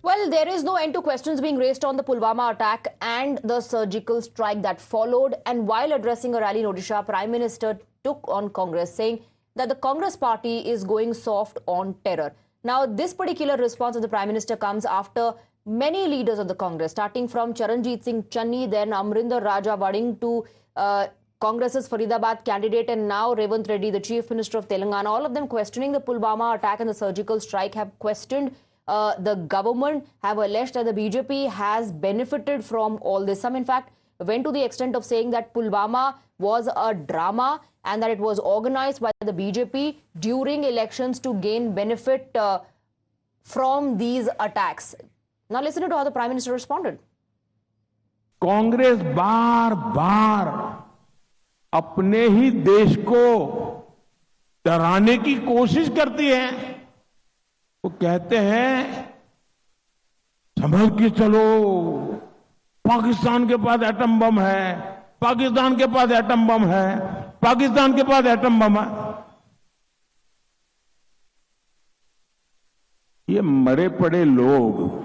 Well, there is no end to questions being raised on the Pulwama attack and the surgical strike that followed. And while addressing a rally in Odisha, Prime Minister took on Congress, saying that the Congress party is going soft on terror. Now, this particular response of the Prime Minister comes after many leaders of the Congress, starting from Charanjit Singh Channi, then Amrinder Raja Vading to Congress's Faridabad candidate, and now Revanth Reddy, the Chief Minister of Telangana, all of them questioning the Pulwama attack and the surgical strike, have questioned the government, have alleged that the BJP has benefited from all this. Some, in fact, went to the extent of saying that Pulwama was a drama and that it was organized by the BJP during elections to gain benefit from these attacks. Now listen to how the Prime Minister responded. Congress बार बार अपने ही देश को डराने की कोशिश करती है। वो कहते हैं संभल के चलो, पाकिस्तान के पास एटम बम है, पाकिस्तान के पास एटम बम है, पाकिस्तान के पास एटम बम है। ये मरे पड़े लोग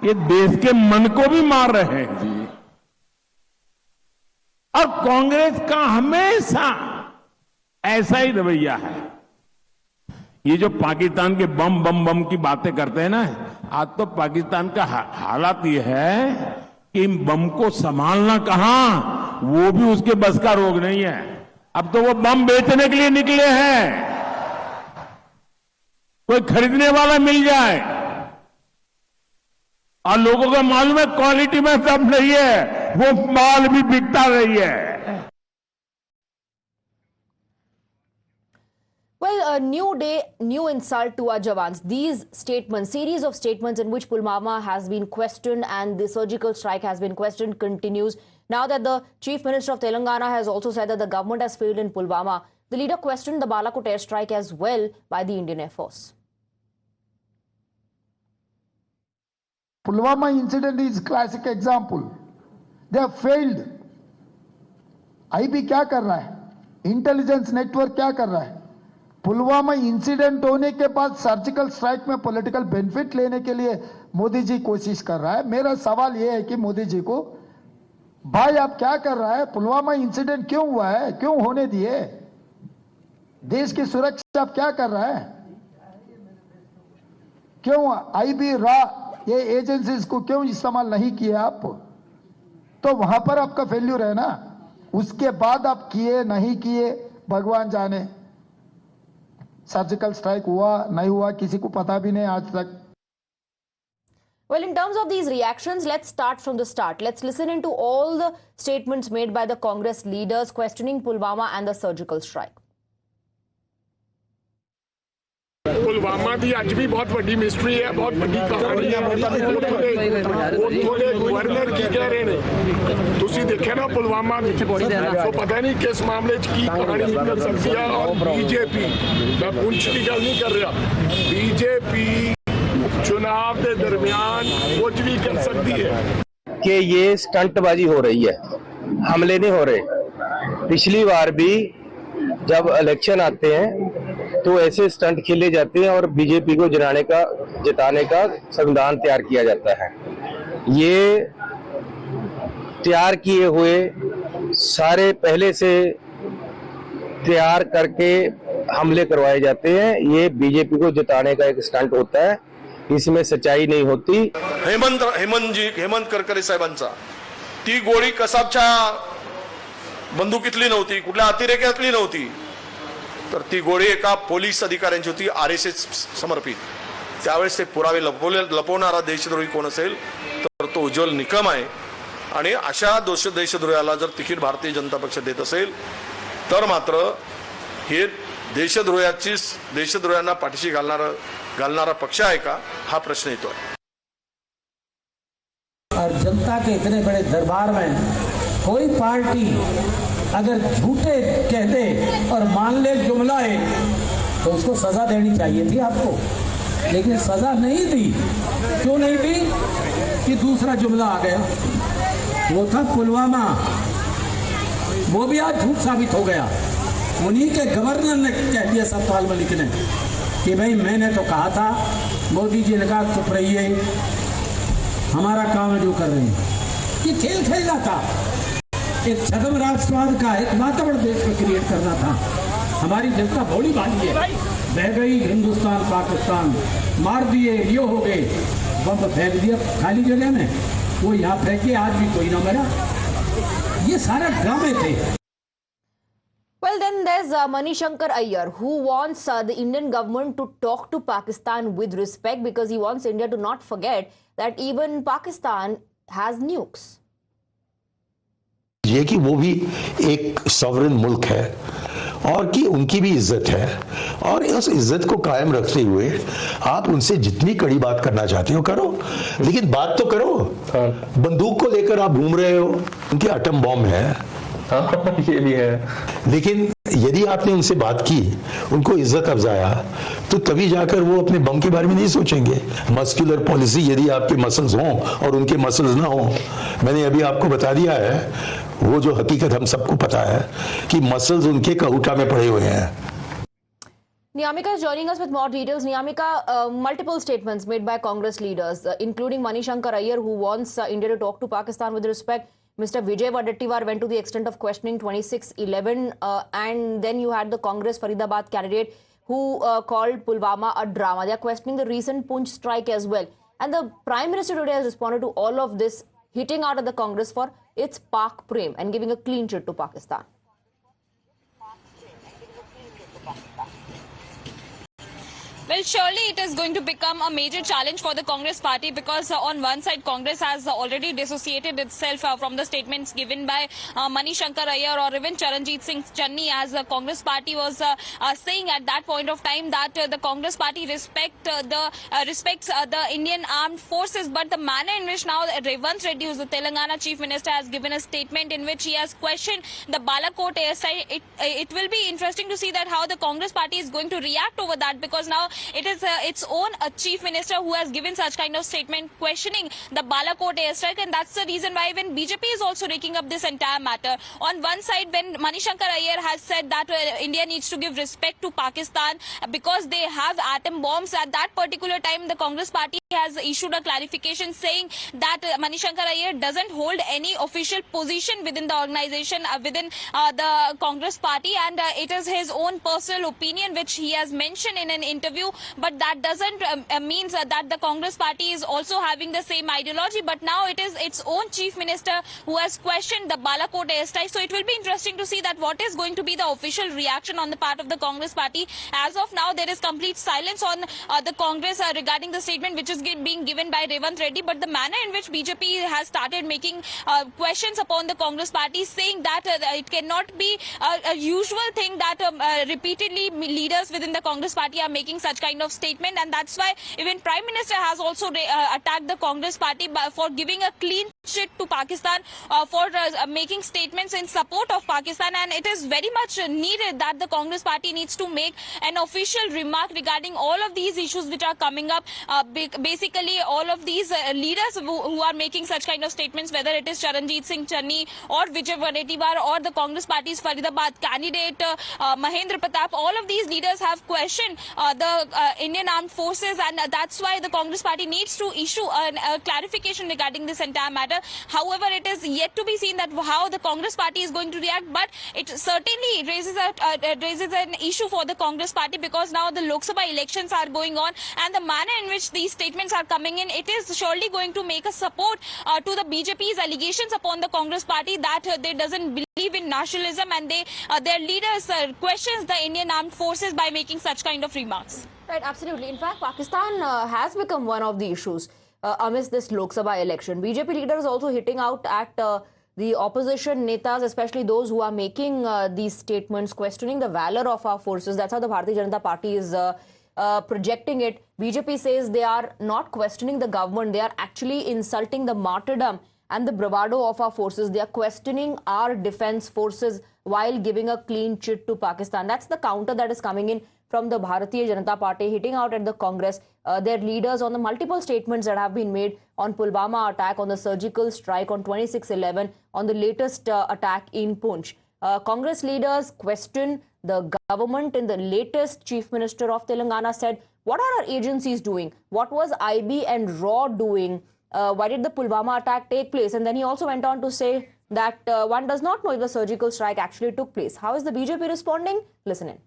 ये देश के मन को भी मार रहे हैं जी। और कांग्रेस का हमेशा ऐसा ही रवैया है। ये जो पाकिस्तान के बम बम बम की बातें करते हैं ना, आज तो पाकिस्तान का हालात ये है कि बम को संभालना कहां, वो भी उसके बस का रोग नहीं है। अब तो वो बम बेचने के लिए निकले हैं, कोई खरीदने वाला मिल जाए। और लोगों को मालूम है क्वालिटी में सब नहीं है, वो माल भी बिकता नहीं है। Well, a new day, new insult to our jawans. These statements, series of statements in which Pulwama has been questioned and the surgical strike has been questioned, continues. Now that the Chief Minister of Telangana has also said that the government has failed in Pulwama, the leader questioned the Balakot airstrike as well by the Indian Air Force. Pulwama incident is classic example. They have failed. IB क्या कर रहा है? Intelligence network क्या कर रहा है? Pulwama incident होने के बाद सर्जिकल स्ट्राइक में पॉलिटिकल बेनिफिट लेने के लिए मोदी जी कोशिश कर रहा है। मेरा सवाल यह है कि मोदी जी को, भाई आप क्या कर रहा है? पुलवामा इंसिडेंट क्यों हुआ है? क्यों होने दिए? देश की सुरक्षा आप क्या कर रहा है? क्यों आईबी ये एजेंसीज को क्यों इस्तेमाल नहीं किए आप? तो वहां पर आपका फेल्यूर है ना। उसके बाद आप किए नहीं किए भगवान जाने। सर्जिकल स्ट्राइक हुआ नहीं हुआ किसी को पता भी नहीं आज तक। Well, in terms of these reactions, let's start from the start. Let's listen into all the statements made by the Congress leaders questioning Pulwama and the surgical strike. Pulwama की अज भी बहुत बड़ी मिस्ट्री है, बहुत बड़ी कहानी है। गवर्नर की कह रहे हैं, तुसी देखे ना पुलवामा तो पता नहीं किस मामले की कहानी निकल सकती है। और बीजेपी, मैं पुंछ की गल नहीं कर रहा, बीजेपी चुनाव के दरमियान कुछ भी कर सकती है कि ये स्टंटबाजी हो रही है, हमले नहीं हो रहे। पिछली बार भी जब इलेक्शन आते हैं तो ऐसे स्टंट खेले जाते हैं और बीजेपी को जिताने का संविधान तैयार किया जाता है। ये तैयार किए हुए सारे पहले से तैयार करके हमले करवाए जाते हैं। ये बीजेपी को जिताने का एक स्टंट होता है, इसमें सच्चाई नहीं होती। हेमंत करकरे साहेबांचा ती गोळी कसाबच्या बंदुकीतली नव्हती, कुठल्या अतिरेक्यातली नव्हती, तर ती गोळी एका पोलीस अधिकाऱ्यांची होती, आरएसएस समर्पित। त्यावेळेस ते पुरावे लपवणारा देशद्रोही कोण असेल तर तो उज्ज्वल निकम आहे। आणि अशा देशद्रोहाला जर तिकीट भारतीय जनता पक्ष देत असेल तर मात्र हे देशद्रोह्यांना पाठीशी घालणारा पक्ष आहे का, हा प्रश्न येतो आहे। और जनता के इतने बड़े दरबार में कोई पार्टी अगर झूठे कह दे और मान ले जुमलाए तो उसको सजा देनी चाहिए थी आपको, लेकिन सजा नहीं दी। क्यों नहीं दी? कि दूसरा जुमला आ गया, वो था पुलवामा, वो भी आज झूठ साबित हो गया। उन्हीं के गवर्नर ने कह दिया सतपाल मलिक ने कि भाई मैंने तो कहा था, मोदी जी ने कहा चुप रहिए, हमारा काम है जो कर रहे हैं। ये खेल खेलना था, एक छद्म राष्ट्रवाद का एक वातावरण देश में क्रिएट करना था। हमारी जनता भोली भाली है, बह गई हिंदुस्तान पाकिस्तान, मार दिए, ये हो गए, बम फेंक दिया खाली जगह में, वो यहाँ फेंके, आज भी कोई ना मरा। ये सारे ड्रामे थे। Well, then there's Manishankar Iyer, who wants the Indian government to talk to Pakistan with respect because he wants India to not forget that even Pakistan has nukes. ये कि वो भी एक सॉवरेन मुल्क है और कि उनकी भी इज्जत है, और उस इज्जत को कायम रखते हुए आप उनसे जितनी कड़ी बात करना चाहते हो करो, लेकिन बात तो करो। बंदूक को लेकर आप घूम रहे हो, उनके एटम बॉम्ब है, ये भी है, लेकिन यदि आपने उनसे बात की, उनको इज्जत अफजाया, तो तभी जाकर वो अपने बम के बारे में नहीं सोचेंगे। मस्कुलर पॉलिसी, यदि आपके मसल्स हों और उनके मसल्स ना हों, मैंने अभी आपको बता दिया है, वो जो हकीकत हम सबको पता है कि मसल्स उनके कहूटा में पड़े हुए हैं। Niyamika is joining us with more details. Niyamika, multiple statements made by Congress leaders, including Manishankar Iyer, who wants India to talk to Pakistan with respect. Mr. Vijay Wadettiwar went to the extent of questioning 2611, and then you had the Congress Faridabad candidate who called Pulwama a drama. They are questioning the recent Poonch strike as well. And the Prime Minister today has responded to all of this, hitting out at the Congress for its Pak Prem and giving a clean chit to Pakistan. Well, surely it is going to become a major challenge for the Congress party because on one side, Congress has already dissociated itself from the statements given by Manishankar Iyer or even Charanjit Singh Channi, as the Congress party was saying at that point of time that the Congress party respects the Indian armed forces. But the manner in which now Revanth Reddy, who's the Telangana Chief Minister, has given a statement in which he has questioned the Balakot airstrike, it will be interesting to see that how the Congress party is going to react over that, because now it is its own Chief Minister who has given such kind of statement questioning the Balakot airstrike, and that's the reason why even BJP is also raking up this entire matter. On one side, when Manishankar Iyer has said that India needs to give respect to Pakistan because they have atom bombs, at that particular time the Congress party has issued a clarification saying that Manishankar Iyer doesn't hold any official position within the organization, within the Congress party, and it is his own personal opinion which he has mentioned in an interview. But that doesn't means that the Congress party is also having the same ideology. But now it is its own Chief Minister who has questioned the Balakot airstrike. So it will be interesting to see that what is going to be the official reaction on the part of the Congress party. As of now, there is complete silence on the Congress regarding the statement which is being given by Revanth Reddy. But the manner in which BJP has started making questions upon the Congress party, saying that it cannot be a usual thing that repeatedly leaders within the Congress party are making such kind of statement, and that's why even Prime Minister has also attacked the Congress party for giving a clean chit to Pakistan, for making statements in support of Pakistan. And it is very much needed that the Congress party needs to make an official remark regarding all of these issues which are coming up. Basically all of these leaders who are making such kind of statements, whether it is Charanjit Singh Channi or Vijay Wadettiwar or the Congress party's Faridabad candidate Mahendra Pratap, all of these leaders have questioned the Indian armed forces, and that's why the Congress party needs to issue a clarification regarding this entire matter. However, it is yet to be seen that how the Congress party is going to react, but it certainly raises an issue for the Congress party, because now the Lok Sabha elections are going on, and the manner in which these statements are coming in, it is surely going to make a support to the BJP's allegations upon the Congress party that they doesn't believe in nationalism, and their leaders questions the Indian armed forces by making such kind of remarks. Right, absolutely. In fact, Pakistan has become one of the issues amidst this Lok Sabha election. BJP leaders also hitting out at the opposition netas, especially those who are making these statements, questioning the valor of our forces. That's how the Bharatiya Janata Party is projecting it. BJP says they are not questioning the government. They are actually insulting the martyrdom and the bravado of our forces. They are questioning our defense forces while giving a clean chit to Pakistan. That's the counter that is coming in from the Bharatiya Janata Party, hitting out at the Congress, their leaders on the multiple statements that have been made on Pulwama attack, on the surgical strike, on 2611, on the latest attack in Poonch. Congress leaders question The government in the latest Chief Minister of Telangana said, what are our agencies doing? What was IB and RAW doing? Why did the Pulwama attack take place? And then he also went on to say that one does not know if the surgical strike actually took place. How is the BJP responding? Listen in.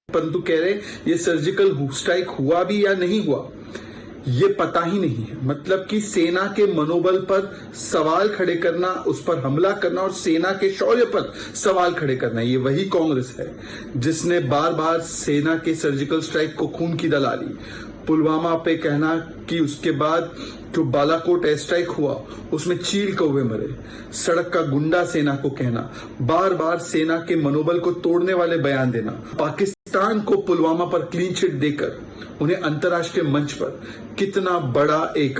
परंतु कह रहे ये surgical strike हुआ भी या नहीं हुआ ये पता ही नहीं है। मतलब कि सेना के मनोबल पर सवाल खड़े करना, उस पर हमला करना और सेना के शौर्य पर सवाल खड़े करना, ये वही कांग्रेस है जिसने बार बार सेना के सर्जिकल स्ट्राइक को खून की दलाली, पुलवामा पे कहना कि उसके बाद जो बालाकोट एयर स्ट्राइक हुआ उसमें चील कौवे मरे, सड़क का गुंडा सेना को कहना, बार बार सेना के मनोबल को तोड़ने वाले बयान देना, पाकिस्तान को पुलवामा पर क्लीन चिट देकर उन्हें अंतर्राष्ट्रीय मंच पर कितना बड़ा एक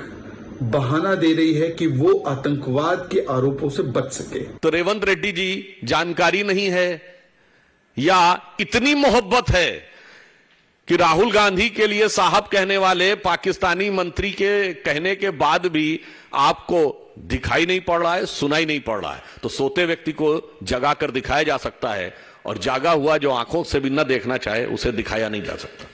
बहाना दे रही है कि वो आतंकवाद के आरोपों से बच सके। तो रेवंत रेड्डी जी जानकारी नहीं है या इतनी मोहब्बत है कि राहुल गांधी के लिए साहब कहने वाले पाकिस्तानी मंत्री के कहने के बाद भी आपको दिखाई नहीं पड़ रहा है, सुनाई नहीं पड़ रहा है। तो सोते व्यक्ति को जगा कर दिखाया जा सकता है और जागा हुआ जो आंखों से भी न देखना चाहे उसे दिखाया नहीं जा सकता।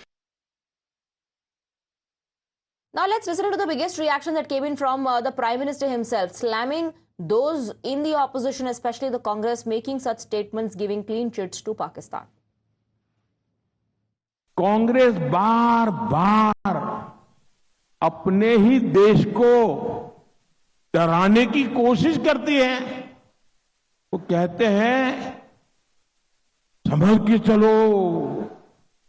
Now let's listen to the biggest reaction that came in from the Prime Minister himself, slamming those in the opposition, especially the Congress, making such statements, giving clean chits to Pakistan. Congress बार बार अपने ही देश को डराने की कोशिश करती है। वो कहते हैं समझ के चलो,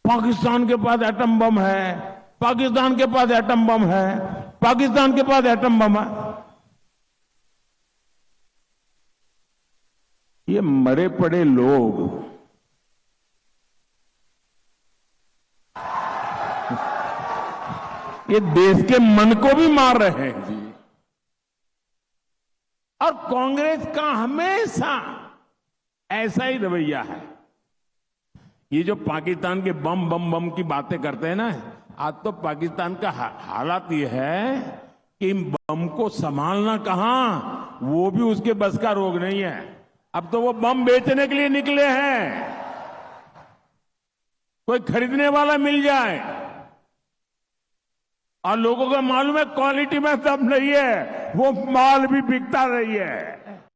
पाकिस्तान के पास एटम बम है, पाकिस्तान के पास एटम बम है, पाकिस्तान के पास एटम बम है। ये मरे पड़े लोग ये देश के मन को भी मार रहे हैं जी। और कांग्रेस का हमेशा ऐसा ही रवैया है। ये जो पाकिस्तान के बम बम बम की बातें करते हैं ना, आज तो पाकिस्तान का हालात ये है कि बम को संभालना कहां, वो भी उसके बस का रोग नहीं है। अब तो वो बम बेचने के लिए निकले हैं, कोई खरीदने वाला मिल जाए। और लोगों को मालूम है क्वालिटी में दम नहीं है, वो माल भी बिकता नहीं है।